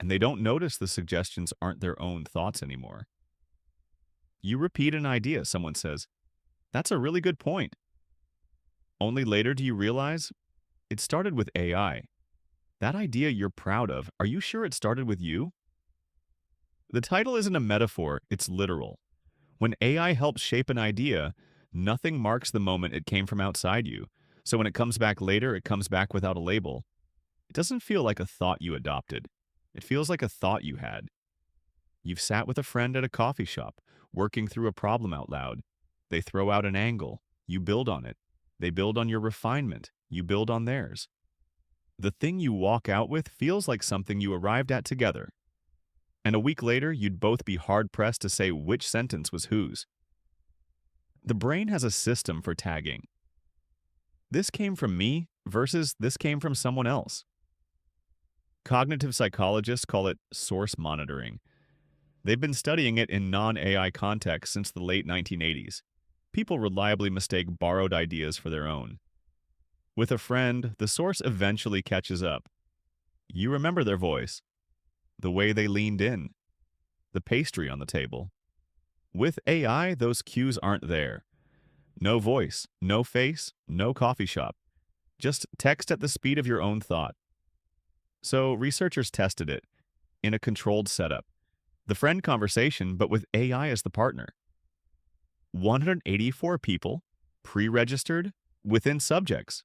and they don't notice the suggestions aren't their own thoughts anymore. You repeat an idea, someone says, "That's a really good point." Only later do you realize it started with AI. That idea you're proud of, are you sure it started with you? The title isn't a metaphor, it's literal. When AI helps shape an idea, nothing marks the moment it came from outside you. So when it comes back later, it comes back without a label. It doesn't feel like a thought you adopted. It feels like a thought you had. You've sat with a friend at a coffee shop, working through a problem out loud. They throw out an angle. You build on it. They build on your refinement. You build on theirs. The thing you walk out with feels like something you arrived at together. And a week later, you'd both be hard-pressed to say which sentence was whose. The brain has a system for tagging. This came from me versus this came from someone else. Cognitive psychologists call it source monitoring. They've been studying it in non-AI contexts since the late 1980s. People reliably mistake borrowed ideas for their own. With a friend, the source eventually catches up. You remember their voice, the way they leaned in, the pastry on the table. With AI, those cues aren't there. No voice, no face, no coffee shop. Just text at the speed of your own thought. So researchers tested it in a controlled setup. The friend conversation, but with AI as the partner. 184 people, pre-registered, within subjects.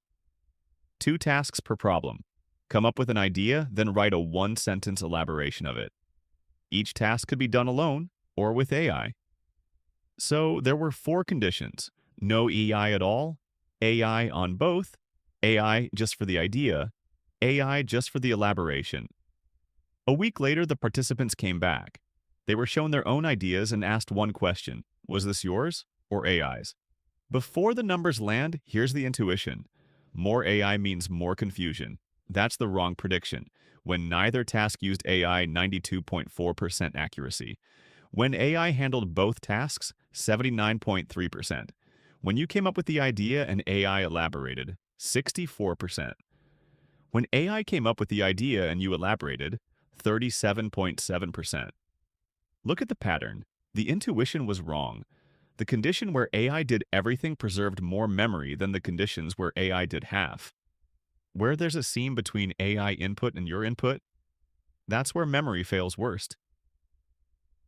2 tasks per problem. Come up with an idea, then write a one-sentence elaboration of it. Each task could be done alone or with AI. So there were 4 conditions. No EI at all, AI on both, AI just for the idea, AI just for the elaboration. A week later, the participants came back. They were shown their own ideas and asked one question. Was this yours or AI's? Before the numbers land, here's the intuition. More AI means more confusion. That's the wrong prediction. When neither task used AI, 92.4% accuracy. When AI handled both tasks, 79.3%. When you came up with the idea and AI elaborated, 64%. When AI came up with the idea and you elaborated, 37.7%. Look at the pattern. The intuition was wrong. The condition where AI did everything preserved more memory than the conditions where AI did half. Where there's a seam between AI input and your input, that's where memory fails worst.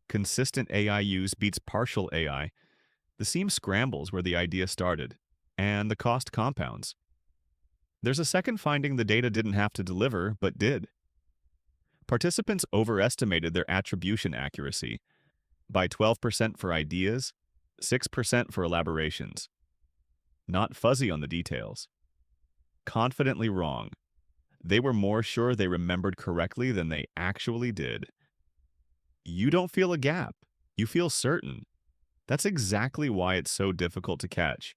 Consistent AI use beats partial AI. The seam scrambles where the idea started, and the cost compounds. There's a second finding the data didn't have to deliver, but did. Participants overestimated their attribution accuracy by 12% for ideas, 6% for elaborations. Not fuzzy on the details. Confidently wrong. They were more sure they remembered correctly than they actually did. You don't feel a gap. You feel certain. That's exactly why it's so difficult to catch.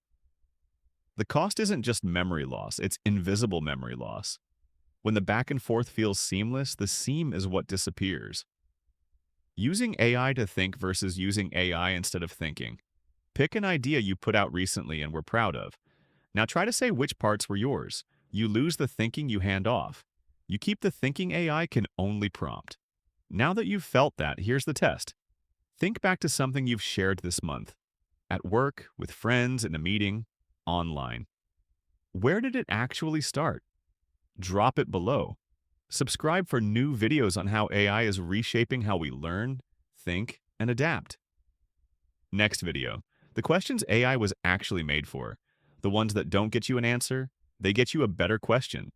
The cost isn't just memory loss, it's invisible memory loss. When the back and forth feels seamless, the seam is what disappears. Using AI to think versus using AI instead of thinking. Pick an idea you put out recently and were proud of. Now try to say which parts were yours. You lose the thinking you hand off. You keep the thinking AI can only prompt. Now that you've felt that, here's the test. Think back to something you've shared this month. At work, with friends, in a meeting, online. Where did it actually start? Drop it below. Subscribe for new videos on how AI is reshaping how we learn, think, and adapt. Next video. The questions AI was actually made for. The ones that don't get you an answer, they get you a better question.